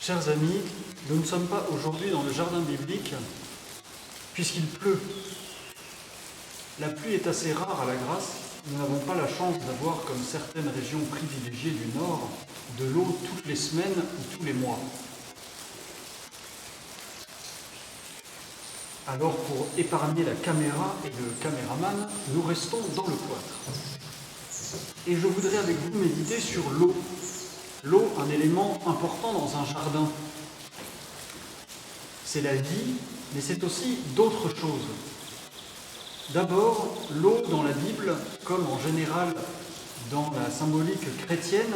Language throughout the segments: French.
Chers amis, nous ne sommes pas aujourd'hui dans le jardin biblique puisqu'il pleut. La pluie est assez rare à la Grasse. Nous n'avons pas la chance d'avoir, comme certaines régions privilégiées du Nord, de l'eau toutes les semaines ou tous les mois. Alors, pour épargner la caméra et le caméraman, nous restons dans le cloître. Et je voudrais avec vous méditer sur l'eau. L'eau, un élément important dans un jardin. C'est la vie, mais c'est aussi d'autres choses. D'abord, l'eau dans la Bible, comme en général dans la symbolique chrétienne,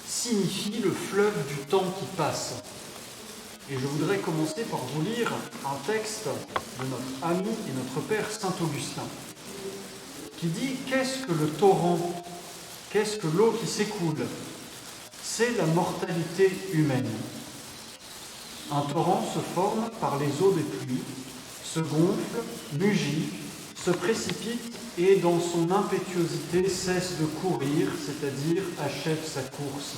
signifie le fleuve du temps qui passe. Et je voudrais commencer par vous lire un texte de notre ami et notre père Saint-Augustin, qui dit « Qu'est-ce que le torrent ? Qu'est-ce que l'eau qui s'écoule ? C'est la mortalité humaine. Un torrent se forme par les eaux des pluies, se gonfle, mugit, se précipite et dans son impétuosité cesse de courir, c'est-à-dire achève sa course.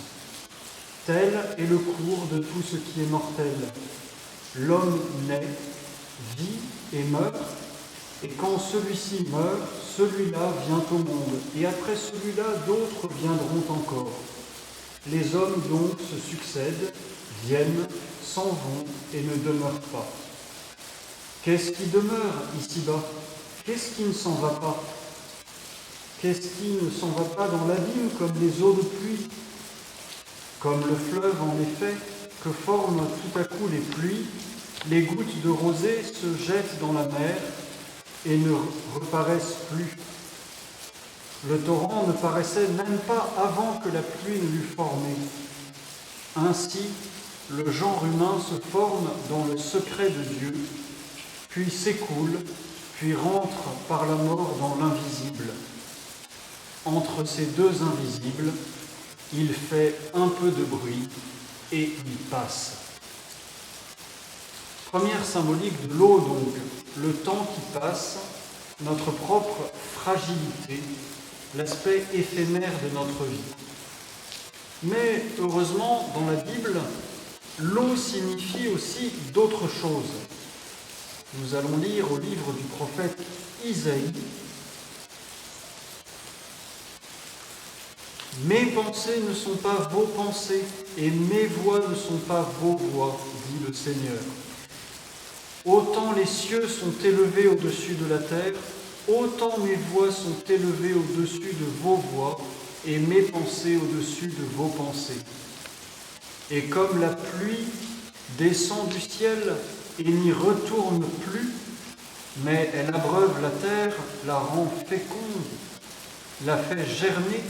Tel est le cours de tout ce qui est mortel. L'homme naît, vit et meurt, et quand celui-ci meurt, celui-là vient au monde, et après celui-là, d'autres viendront encore. Les hommes donc se succèdent, viennent, s'en vont et ne demeurent pas. Qu'est-ce qui demeure ici-bas ? Qu'est-ce qui ne s'en va pas ? Qu'est-ce qui ne s'en va pas dans l'abîme comme les eaux de pluie ? Comme le fleuve, en effet, que forment tout à coup les pluies, les gouttes de rosée se jettent dans la mer et ne reparaissent plus. Le torrent ne paraissait même pas avant que la pluie ne l'eût formé. Ainsi, le genre humain se forme dans le secret de Dieu, puis s'écoule, puis rentre par la mort dans l'invisible. Entre ces deux invisibles, il fait un peu de bruit et il passe. Première symbolique de l'eau donc, le temps qui passe, notre propre fragilité, l'aspect éphémère de notre vie. Mais heureusement, dans la Bible, l'eau signifie aussi d'autres choses. Nous allons lire au livre du prophète Isaïe. Mes pensées ne sont pas vos pensées, et mes voix ne sont pas vos voix, dit le Seigneur. Autant les cieux sont élevés au-dessus de la terre, autant mes voix sont élevées au-dessus de vos voix, et mes pensées au-dessus de vos pensées. Et comme la pluie descend du ciel et n'y retourne plus, mais elle abreuve la terre, la rend féconde, la fait germer,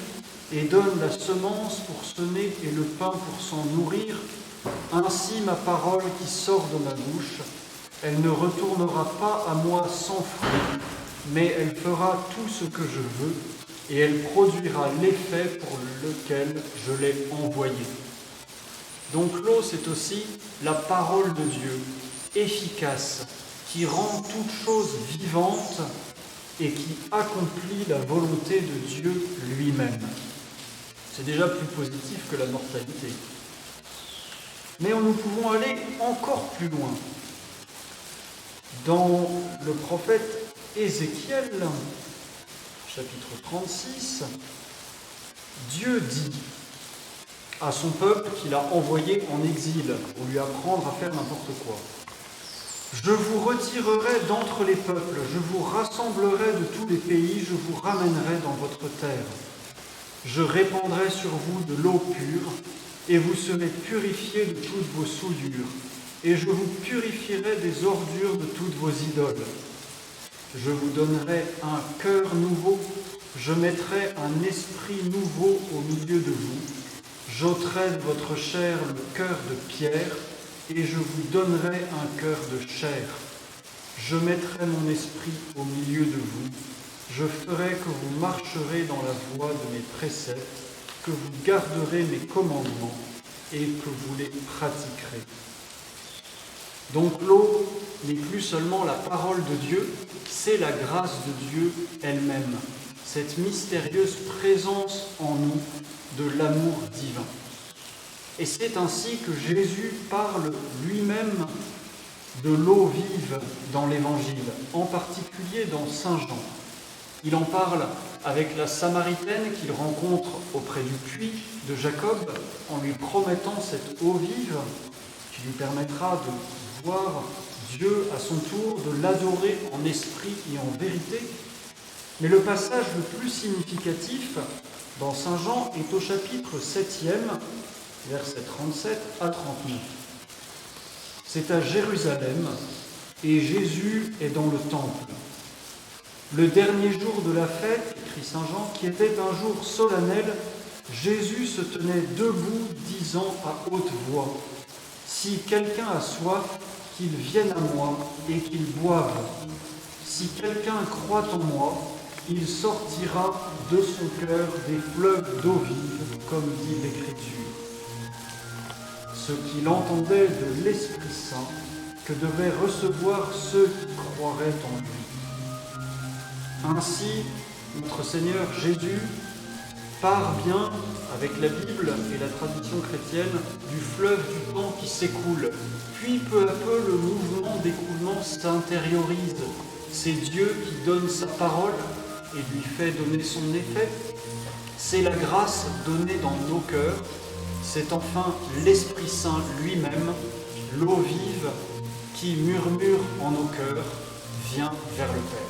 et donne la semence pour semer et le pain pour s'en nourrir, ainsi ma parole qui sort de ma bouche, elle ne retournera pas à moi sans fruit, mais elle fera tout ce que je veux, et elle produira l'effet pour lequel je l'ai envoyée. Donc l'eau, c'est aussi la parole de Dieu, efficace, qui rend toute chose vivante et qui accomplit la volonté de Dieu lui-même. C'est déjà plus positif que la mortalité. Mais nous pouvons aller encore plus loin. Dans le prophète Ézéchiel, chapitre 36, Dieu dit à son peuple qu'il a envoyé en exil pour lui apprendre à faire n'importe quoi. « Je vous retirerai d'entre les peuples, je vous rassemblerai de tous les pays, je vous ramènerai dans votre terre. Je répandrai sur vous de l'eau pure, et vous serez purifiés de toutes vos souillures, et je vous purifierai des ordures de toutes vos idoles. Je vous donnerai un cœur nouveau, je mettrai un esprit nouveau au milieu de vous, j'ôterai de votre chair le cœur de pierre, et je vous donnerai un cœur de chair. Je mettrai mon esprit au milieu de vous, je ferai que vous marcherez dans la voie de mes préceptes, que vous garderez mes commandements et que vous les pratiquerez. » Donc l'eau n'est plus seulement la parole de Dieu, c'est la grâce de Dieu elle-même, cette mystérieuse présence en nous de l'amour divin. Et c'est ainsi que Jésus parle lui-même de l'eau vive dans l'Évangile, en particulier dans Saint Jean. Il en parle avec la Samaritaine qu'il rencontre auprès du puits de Jacob, en lui promettant cette eau vive qui lui permettra de voir Dieu à son tour, de l'adorer en esprit et en vérité. Mais le passage le plus significatif dans Saint Jean est au chapitre 7e, versets 37 à 39. C'est à Jérusalem et Jésus est dans le temple. Le dernier jour de la fête, écrit Saint Jean, qui était un jour solennel, Jésus se tenait debout, disant à haute voix, « Si quelqu'un a soif, qu'il vienne à moi et qu'il boive. Si quelqu'un croit en moi, il sortira de son cœur des fleuves d'eau vive, comme dit l'Écriture. » Ce qu'il entendait de l'Esprit Saint que devaient recevoir ceux qui croiraient en lui. Ainsi, notre Seigneur Jésus part bien, avec la Bible et la tradition chrétienne, du fleuve du temps qui s'écoule. Puis, peu à peu, le mouvement d'écoulement s'intériorise. C'est Dieu qui donne sa parole et lui fait donner son effet. C'est la grâce donnée dans nos cœurs. C'est enfin l'Esprit Saint lui-même, l'eau vive, qui murmure en nos cœurs, vient vers le Père.